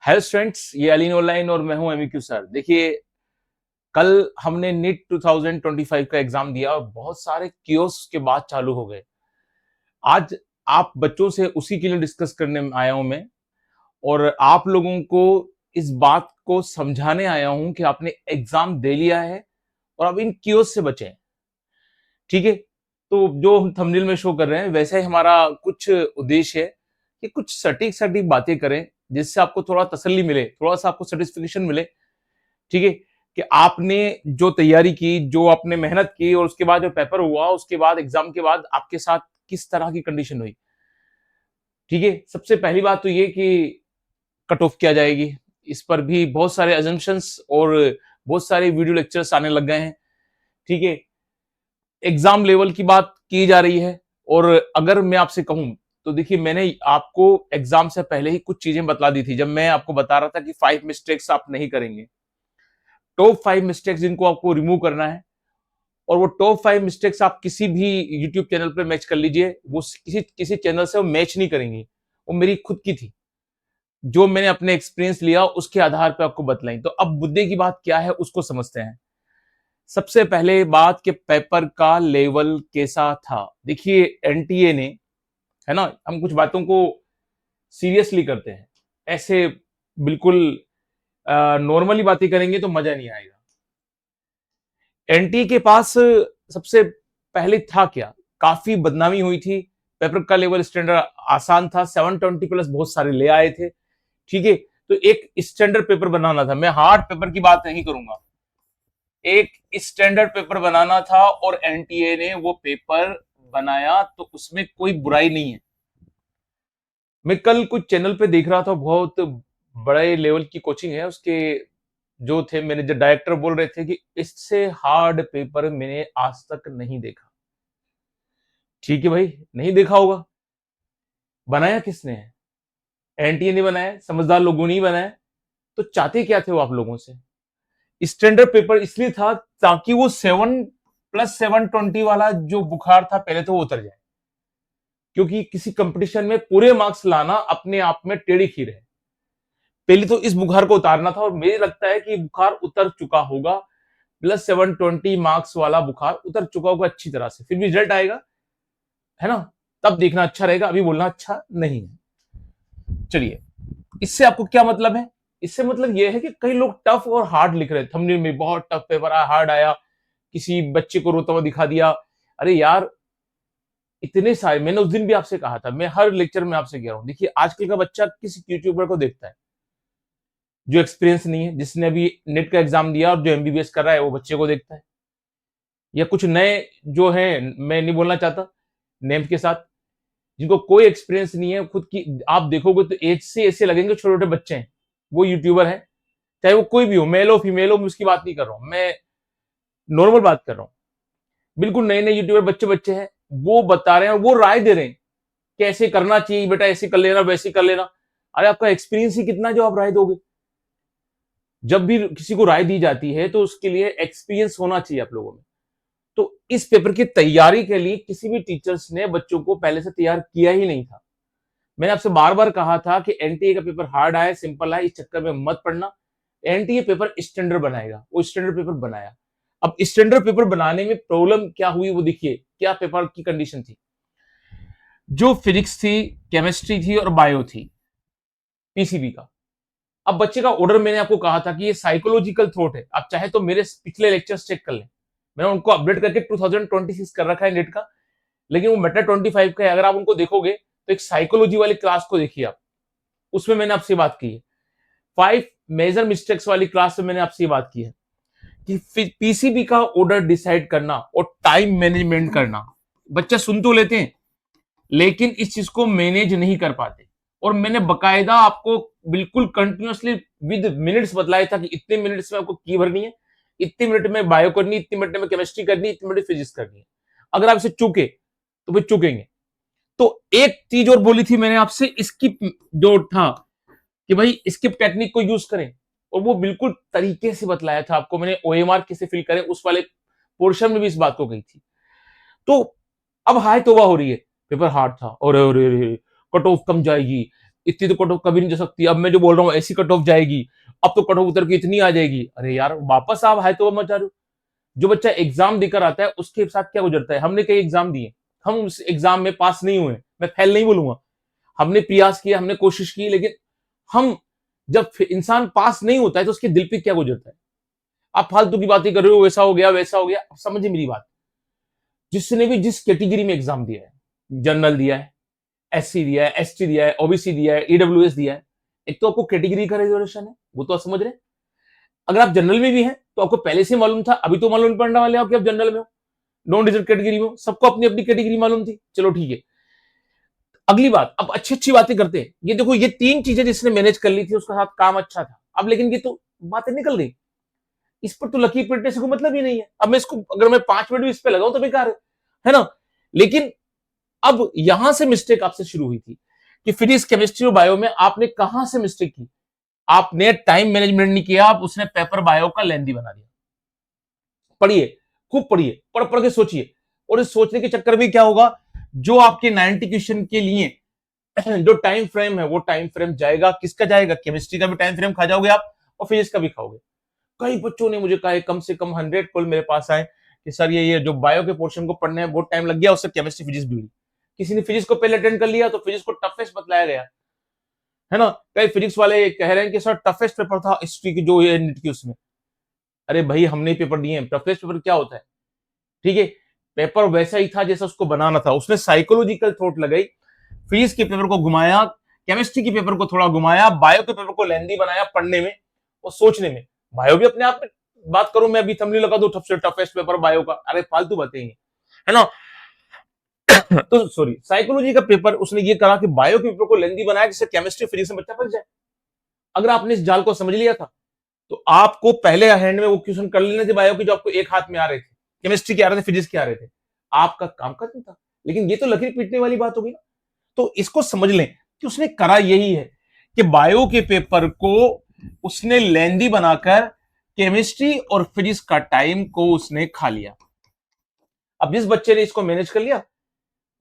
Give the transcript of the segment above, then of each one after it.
Hello students, ये Aleen online और मैं हूं एमईक्यू सर। देखिए, कल हमने नीट 2025 का एग्जाम दिया और बहुत सारे कियोस्क के बाद चालू हो गए। आज आप बच्चों से उसी के लिए डिस्कस करने आया हूं मैं, और आप लोगों को इस बात को समझाने आया हूं कि आपने एग्जाम दे लिया है और अब इन कियोस्क से बचें। ठीक है, तो जो हम थंबनेल में शो कर रहे हैं वैसे ही हमारा कुछ उद्देश्य है कि कुछ सटीक सटीक बातें करें, जिससे आपको थोड़ा तसल्ली मिले, थोड़ा सा आपको सेटिस्फिकेशन मिले। ठीक है, कि आपने जो तैयारी की, जो आपने मेहनत की, और उसके बाद जो पेपर हुआ, उसके बाद एग्जाम के बाद आपके साथ किस तरह की कंडीशन हुई। ठीक है, सबसे पहली बात तो ये कि कट ऑफ किया जाएगी। इस पर भी बहुत सारे अजम्पशंस और बहुत सारे वीडियो लेक्चर्स आने लग गए हैं। ठीक है, एग्जाम लेवल की बात की जा रही है। और अगर मैं आपसे कहूं तो देखिए, मैंने आपको एग्जाम से पहले ही कुछ चीजें बता दी थी, जब मैं आपको बता रहा था कि 5 मिस्टेक्स आप नहीं करेंगे। टॉप 5 मिस्टेक्स जिनको आपको रिमूव करना है, और वो टॉप 5 मिस्टेक्स आप किसी भी यूट्यूब चैनल पर मैच कर लीजिए, वो किसी किसी चैनल से वो मैच नहीं करेंगी। वो मेरी खुद की थी, जो मैंने अपने एक्सपीरियंस लिया उसके आधार पर आपको बतलाई। तो अब मुद्दे की बात क्या है उसको समझते हैं। सबसे पहले बात के पेपर का लेवल कैसा था। देखिए, एनटीए ने, है ना, हम कुछ बातों को सीरियसली करते हैं, ऐसे बिल्कुल नॉर्मली बातें करेंगे तो मजा नहीं आएगा। एनटीए के पास सबसे पहले था क्या, काफी बदनामी हुई थी। पेपर का लेवल स्टैंडर्ड आसान था, 720 प्लस बहुत सारे ले आए थे। ठीक है, तो एक स्टैंडर्ड पेपर बनाना था। मैं हार्ड पेपर की बात नहीं करूंगा, एक स्टैंडर्ड पेपर बनाना था, और एनटीए ने वो पेपर बनाया, तो उसमें कोई बुराई नहीं है। मैं कल कुछ चैनल पे देख रहा था, बहुत बड़े लेवल की कोचिंग है उसके, जो थे मैनेजर डायरेक्टर बोल रहे थे कि इससे हार्ड पेपर मैंने आज तक नहीं देखा। ठीक है भाई, नहीं देखा होगा, बनाया किसने है? एनटीए ने बनाया, समझदार लोगों ने ही बनाया। तो चाहते क्या थे वो आप लोगों से? स्टैंडर्ड पेपर इसलिए था ताकि वो 7+720 वाला जो बुखार था पहले तो वो उतर जाए, क्योंकि किसी कंपटीशन में पूरे मार्क्स लाना अपने आप में टेढ़ी खीर है। पहले तो इस बुखार को उतारना था, और मुझे लगता है कि बुखार उतर चुका होगा। +720 मार्क्स वाला बुखार उतर चुका होगा अच्छी तरह से। फिर भी रिजल्ट आएगा, है ना, तब देखना अच्छा रहेगा, अभी बोलना अच्छा नहीं है। चलिए, इससे आपको क्या मतलब है? इससे मतलब यह है कि कई लोग टफ और हार्ड लिख रहे हैं, थंबनेल में बहुत टफ पेपर आया, हार्ड आया, किसी बच्चे को रोता हुआ दिखा दिया। अरे यार, इतने सारे, मैंने उस दिन भी आपसे कहा था, मैं हर लेक्चर में आपसे कह रहा हूं, देखिए आजकल का बच्चा किसी यूट्यूबर को देखता है जो एक्सपीरियंस नहीं है, जिसने अभी नेट का एग्जाम दिया और जो एमबीबीएस कर रहा है वो बच्चे को देखता है, या कुछ नए जो है, मैं नहीं बोलना चाहता नेम के साथ, जिनको कोई एक्सपीरियंस नहीं है खुद की। आप देखोगे तो एज से ऐसे लगेंगे छोटे छोटे बच्चे हैं, वो यूट्यूबर है, चाहे वो कोई भी हो, मेल हो फीमेल हो, मैं उसकी बात नहीं कर रहा हूं, मैं नॉर्मल बात कर रहा हूं। बिल्कुल नए नए यूट्यूबर बच्चे बच्चे हैं, वो बता रहे हैं, वो राय दे रहे हैं कि ऐसे करना चाहिए बेटा, ऐसे कर लेना, वैसे कर लेना। अरे आपका एक्सपीरियंस ही कितना जो आप राय दोगे? जब भी किसी को राय दी जाती है तो उसके लिए एक्सपीरियंस होना चाहिए आप लोगों में। तो इस पेपर की तैयारी के लिए किसी भी टीचर्स ने बच्चों को पहले से तैयार किया ही नहीं था। मैंने आपसे बार बार कहा था कि एनटीए का पेपर हार्ड आया, सिंपल आया, इस चक्कर में मत पड़ना। एनटीए पेपर स्टैंडर्ड बनाएगा, वो स्टैंडर्ड पेपर बनाया। अब स्टैंडर्ड पेपर बनाने में प्रॉब्लम क्या हुई वो देखिए, क्या पेपर की कंडीशन थी। जो फिजिक्स थी, केमिस्ट्री थी और बायो थी, पीसीबी का। अब बच्चे का ऑर्डर मैंने आपको कहा था कि ये साइकोलॉजिकल थॉट है, आप चाहे तो मेरे पिछले लेक्चर्स चेक कर लें, मैंने उनको अपडेट करके 2026 कर रखा है नेट का, लेकिन वो मेटा 25 का है। अगर आप उनको देखोगे तो एक साइकोलॉजी वाली क्लास को देखिए आप, उसमें मैंने आपसे बात की है। 5 मेजर मिस्टेक्स वाली क्लास में मैंने आपसे बात की है कि पीसीबी का ऑर्डर डिसाइड करना और टाइम मैनेजमेंट करना, बच्चे सुन तो लेते हैं लेकिन इस चीज को मैनेज नहीं कर पाते। और मैंने बकायदा आपको बिल्कुल कंटिन्यूअसली विद मिनट्स बतलाया था कि इतने मिनट्स में आपको की भरनी है, इतने मिनट में बायो करनी, इतने मिनट में केमिस्ट्री करनी, इतने मिनट फिजिक्स करनी है। अगर आप इसे चूके तो फिर चूकेंगे। तो एक चीज और बोली थी मैंने आपसे, स्किप जो था कि भाई स्किप टेक्निक को यूज करें, और वो बिल्कुल तरीके से बतलाया था आपको मैंने। ओएमआर कैसे फिल करें उस वाले पोर्शन में भी इस बात को कही थी। तो अब हाय तौबा हो रही है, पेपर हार्ड था और कट ऑफ कम जाएगी, इतनी तो कट ऑफ कभी नहीं जा सकती, अब मैं जो बोल रहा हूँ ऐसी कट ऑफ जाएगी, अब तो कट ऑफ उतर के इतनी आ जाएगी। अरे यार वापस आप हाई तो मचा रहे हो। जो बच्चा एग्जाम देकर आता है उसके साथ क्या गुजरता है, हमने कई एग्जाम दिए, हम उस एग्जाम में पास नहीं हुए, मैं फेल नहीं बोलूंगा, हमने प्रयास किया, हमने कोशिश की, लेकिन हम जब इंसान पास नहीं होता है तो उसके दिल पे क्या गुजरता है। आप फालतू की बातें कर रहे हो, वैसा हो गया वैसा हो गया, समझिए मेरी बात। जिसने भी जिस कैटेगरी में एग्जाम दिया है, जनरल दिया है, एससी दिया है, एसटी दिया है, ओबीसी दिया है, ईडब्ल्यूएस दिया है, एक तो आपको कैटेगरी का रिजर्वेशन है, वो तो आप समझ रहे हैं। अगर आप जनरल में भी हैं तो आपको पहले से मालूम था, अभी तो मालूम पड़ने वाले आप कि आप जनरल में हो, नॉन रिजर्व कैटेगरी में हो, सबको अपनी अपनी कैटेगरी मालूम थी, चलो ठीक है। अगली बात, अब अच्छी अच्छी बातें करते हैं। ये देखो ये 3 चीजें जिसने मैनेज कर ली थी उसका साथ काम अच्छा था, अब लेकिन ये तो बातें निकल गई, इस पर तो लकीर पीटने से कोई मतलब ही नहीं है। अब मैं इसको अगर मैं 5 मिनट भी इस पे लगाऊं तो बेकार है ना। लेकिन अब यहां से मिस्टेक आपसे शुरू हुई थी कि फिजिक्स केमिस्ट्री और बायो में आपने कहां से मिस्टेक की, आपने टाइम मैनेजमेंट नहीं किया, आप उसने पेपर बायो का लेंदी बना दिया। पढ़िए, खूब पढ़िए, पढ़ पढ़ के सोचिए, और इस सोचने के चक्कर में क्या होगा, जो आपके 90 क्वेश्चन के लिए जो टाइम फ्रेम है वो टाइम फ्रेम जाएगा, किसका जाएगा, केमिस्ट्री का भी टाइम फ्रेम खा जाओगे आप और फिजिक्स का भी खाओगे। कई बच्चों ने मुझे कहा कम से कम 100 कॉल मेरे पास आए कि सर ये जो बायो के पोर्शन को पढ़ने में बहुत टाइम लग गया, उससे केमिस्ट्री फिजिक्स भी हुई। किसी ने फिजिक्स को पहले अटेंड कर लिया तो फिजिक्स को टफेस्ट बतलाया गया, है ना। कई फिजिक्स वाले कह रहे हैं कि सर टफेस्ट पेपर था हिस्ट्री की जो ये नीट की उसमें। अरे भाई हमने पेपर दिए हैं, टफेस्ट पेपर क्या होता है, ठीक है। पेपर वैसा ही था जैसा उसको बनाना था, उसने साइकोलॉजिकल थॉट लगाई, फिजिक्स के पेपर को घुमाया, केमिस्ट्री के पेपर को थोड़ा घुमाया, बायो के पेपर को लेंदी बनाया पढ़ने में और सोचने में। बायो भी अपने आप में बात करूं, मैं अभी थंबनेल लगा दूं सबसे टफेस्ट पेपर बायो का, अरे फालतू बातें ही है ना। तो सॉरी, साइकोलॉजी का पेपर उसने ये करा कि बायो के पेपर को लेंदी बनाया जिससे केमिस्ट्री फिजिक्स में बच्चा पढ़ जाए। अगर आपने इस जाल को समझ लिया था तो आपको पहले हैंड में वो क्वेश्चन कर लेने थे बायो के जो आपको एक हाथ में आ रहे थे, केमिस्ट्री के आ रहे थे, फिजिक्स के आ रहे थे, आपका काम खत्म था। लेकिन ये तो लकीर पीटने वाली बात होगी ना। तो इसको समझ लें कि उसने करा यही है कि बायो के पेपर को उसने लेंदी बनाकर केमिस्ट्री और फिजिक्स का टाइम को उसने खा लिया। अब जिस बच्चे ने इसको मैनेज कर लिया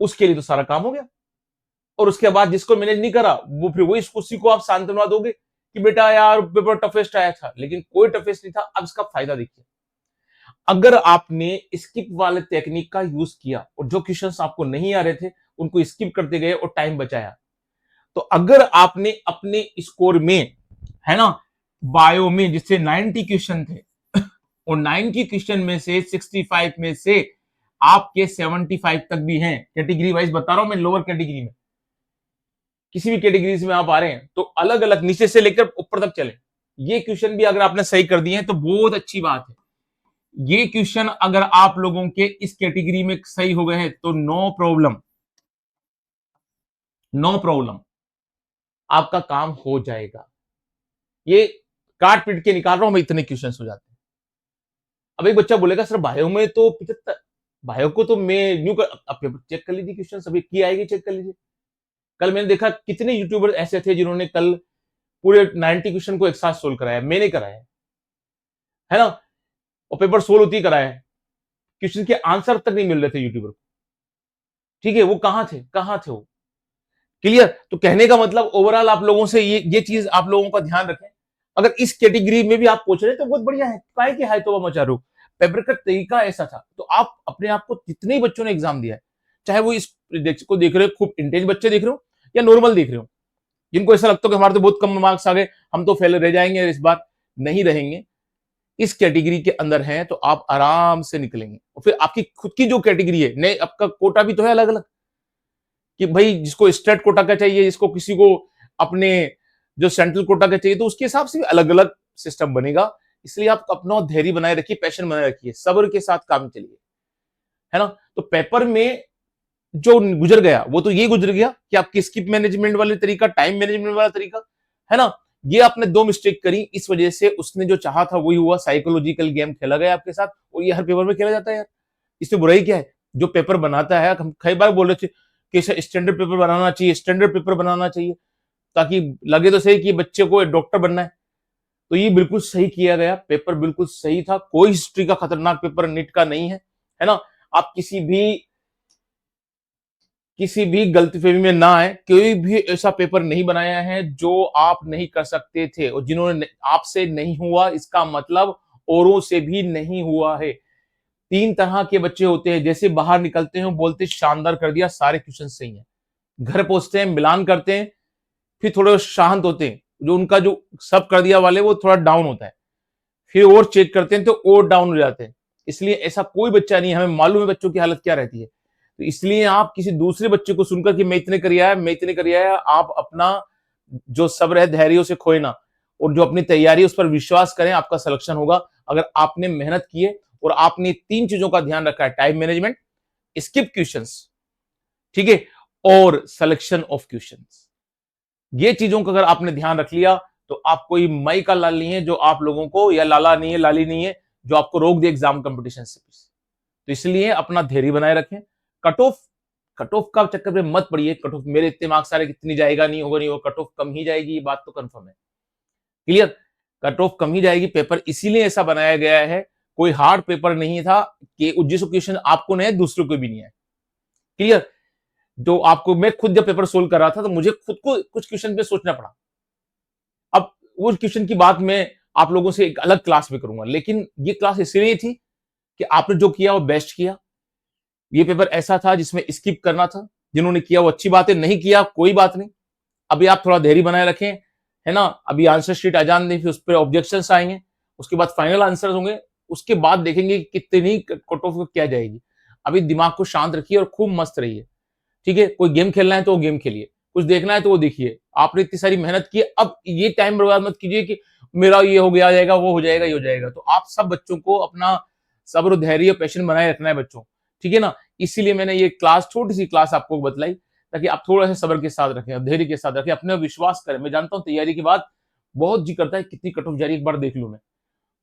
उसके लिए तो सारा काम हो गया, और उसके बाद जिसको मैनेज नहीं करा वो फिर वो उसी को आप सांत्वना दोगे कि बेटा यार पेपर टफेस्ट आया था, लेकिन कोई टफेस्ट नहीं था। अब इसका फायदा देखिए, अगर आपने स्किप वाले टेक्निक का यूज किया और जो क्वेश्चंस आपको नहीं आ रहे थे उनको स्किप करते गए और टाइम बचाया, तो अगर आपने अपने स्कोर में, है ना, बायो में जिससे 90 क्वेश्चन थे और 90 क्वेश्चन में से 65 में से आपके 75 तक भी हैं, कैटेगरी वाइज बता रहा हूं मैं, लोअर कैटेगरी में किसी भी कैटेगरीज में आप आ रहे हैं तो अलग अलग नीचे से लेकर ऊपर तक चले, ये क्वेश्चन भी अगर आपने सही कर दिए हैं तो बहुत अच्छी बात है। ये क्वेश्चन अगर आप लोगों के इस कैटेगरी में सही हो गए हैं तो नो प्रॉब्लम, नो प्रॉब्लम, आपका काम हो जाएगा। ये काट पीट के निकाल रहा हूं मैं, इतने क्वेश्चन हो जाते हैं। अब एक बच्चा बोलेगा सर बायो में तो 75, बायो को तो मैं न्यू कर, अब पेपर चेक कर लीजिए, क्वेश्चन सभी की आएगी, चेक कर लीजिए। कल मैंने देखा कितने यूट्यूबर ऐसे थे जिन्होंने कल पूरे 90 क्वेश्चन को एक साथ सोल्व कराया, मैंने कराया है ना, और पेपर सोल्व होती कराया है, क्वेश्चन के आंसर तक नहीं मिल रहे थे यूट्यूबर को, ठीक है। वो कहां थे, कहां थे वो, क्लियर। तो कहने का मतलब ओवरऑल आप लोगों से ये चीज आप लोगों का ध्यान रखें। अगर इस कैटेगरी में भी आप पूछ रहे हैं तो बहुत बढ़िया है, काहे की हाय तो मचा रहे हो। पेपर का तरीका ऐसा था, तो आप अपने आप को, जितने बच्चों ने एग्जाम दिया है, चाहे वो इस को देख रहे हो, खूब इंटेलिजेंट बच्चे देख रहे हो या नॉर्मल देख रहे हो, जिनको ऐसा लगता है कि हमारे तो बहुत कम मार्क्स आ गए, हम तो फेल रह जाएंगे, इस बार नहीं रहेंगे। इस कैटेगरी के अंदर हैं तो आप आराम से निकलेंगे, और फिर आपकी खुद की जो कैटेगरी है, नए आपका कोटा भी तो है अलग अलग, कि भाई जिसको स्टेट कोटा का चाहिए, जिसको किसी को अपने जो सेंट्रल कोटा का चाहिए, तो उसके हिसाब से भी अलग अलग सिस्टम बनेगा। इसलिए आप अपना धैर्य बनाए रखिए, पैशन बनाए रखिए, सब्र के साथ काम चलिए, है ना। तो पेपर में जो गुजर गया वो तो ये गुजर गया कि आपकी स्किप मैनेजमेंट वाले तरीका, टाइम मैनेजमेंट वाला तरीका, है ना, ये आपने 2 मिस्टेक करी, इस वजह से उसने जो चाहा था वही हुआ, साइकोलॉजिकल गेम खेला गया आपके साथ, और ये हर पेपर में खेला जाता है यार, इसमें बुराई क्या है। जो पेपर बनाता है, हम कई बार बोल रहे थे कि स्टैंडर्ड पेपर बनाना चाहिए, स्टैंडर्ड पेपर बनाना चाहिए, ताकि लगे तो सही कि बच्चे को डॉक्टर बनना है। तो ये बिल्कुल सही किया गया, पेपर बिल्कुल सही था, कोई हिस्ट्री का खतरनाक पेपर नीट का नहीं है, है ना। आप किसी भी गलतफहमी में ना आए, कोई भी ऐसा पेपर नहीं बनाया है जो आप नहीं कर सकते थे, और जिन्होंने आपसे नहीं हुआ इसका मतलब औरों से भी नहीं हुआ है। 3 तरह के बच्चे होते हैं, जैसे बाहर निकलते हैं बोलते शानदार कर दिया, सारे क्वेश्चन सही हैं। घर पहुंचते हैं, मिलान करते हैं, फिर थोड़े शांत होते हैं, जो उनका जो सब कर दिया वाले वो थोड़ा डाउन होता है, फिर और चेक करते हैं तो और डाउन हो जाते हैं। इसलिए ऐसा कोई बच्चा नहीं है, हमें मालूम है बच्चों की हालत क्या रहती है। तो इसलिए आप किसी दूसरे बच्चे को सुनकर कि मैं इतने कर आया, मैं इतने कर आया, आप अपना जो सब्र है, धैर्य उसे खोए ना, और जो अपनी तैयारी है उस पर विश्वास करें, आपका सिलेक्शन होगा। अगर आपने मेहनत की है और आपने 3 चीजों का ध्यान रखा है, टाइम मैनेजमेंट, स्किप क्वेश्चंस, ठीक है, और सिलेक्शन ऑफ क्वेश्चंस। ये चीजों का अगर आपने ध्यान रख लिया तो आप कोई मई का लाल नहीं है जो आप लोगों को, या लाला नहीं है, लाली नहीं है जो आपको रोक दे एग्जाम कंपटीशन से। तो इसलिए अपना धैर्य बनाए रखें। कट ऑफ कट ऑफ का चक्कर में मत पड़िए, कट ऑफ मेरे इतने मार्क्स सारे कितनी जाएगा, नहीं होगा, नहीं होगा, कट ऑफ कम ही जाएगी, ये बात तो कंफर्म है। क्लियर? कट ऑफ कम ही जाएगी। पेपर इसीलिए ऐसा बनाया गया है, कोई हार्ड पेपर नहीं था कि जिस क्वेश्चन आपको नहीं है दूसरों को भी नहीं है। क्लियर? जो आपको, मैं खुद जब पेपर सोल्व कर रहा था तो मुझे खुद को कुछ क्वेश्चन पे सोचना पड़ा। अब उस क्वेश्चन की बात मैं आप लोगों से एक अलग क्लास में करूंगा, लेकिन ये क्लास इसलिए थी कि आपने जो किया वो बेस्ट किया। ये पेपर ऐसा था जिसमें स्किप करना था, जिन्होंने किया वो अच्छी बात है, नहीं किया कोई बात नहीं। अभी आप थोड़ा धैर्य बनाए रखें, है ना। अभी आंसर शीट आ जाने, फिर उस पर ऑब्जेक्शंस आएंगे, उसके बाद फाइनल आंसर होंगे, उसके बाद देखेंगे कि कितनी कट ऑफ क्या जाएगी। अभी दिमाग को शांत रखिए और खूब मस्त रहिए, ठीक है। कोई गेम खेलना है तो वो गेम खेलिए, कुछ देखना है तो वो देखिए। आपने इतनी सारी मेहनत की, अब ये टाइम बर्बाद मत कीजिए कि मेरा ये हो गया जाएगा, वो हो जाएगा, ये हो जाएगा। तो आप सब बच्चों को अपना सब्र, धैर्य, पैशन बनाए रखना है बच्चों, ठीक है ना। इसीलिए मैंने ये क्लास, छोटी सी क्लास आपको बताई, ताकि आप थोड़ा सा सब्र के साथ रखें, धैर्य के साथ रखें, अपने विश्वास करें। मैं जानता हूँ तैयारी के बाद बहुत जी करता है कितनी कट ऑफ जा रही है, एक बार देख लूं मैं।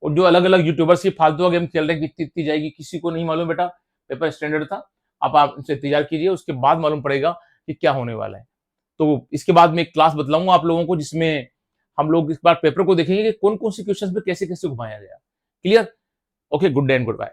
और जो अलग अलग यूट्यूबर्स की फालतू गेम खेल रहे हैं कितनी इतनी जाएगी, किसी को नहीं मालूम। बेटा पेपर स्टैंडर्ड था, आप इनसे तैयार कीजिए, उसके बाद मालूम पड़ेगा कि क्या होने वाला है। तो इसके बाद मैं एक क्लास बतलाऊंगा आप लोगों को, जिसमें हम लोग इस बार पेपर को देखेंगे कि कौन कौन से क्वेश्चन पे कैसे कैसे घुमाया गया। Clear? Okay, good day and good bye.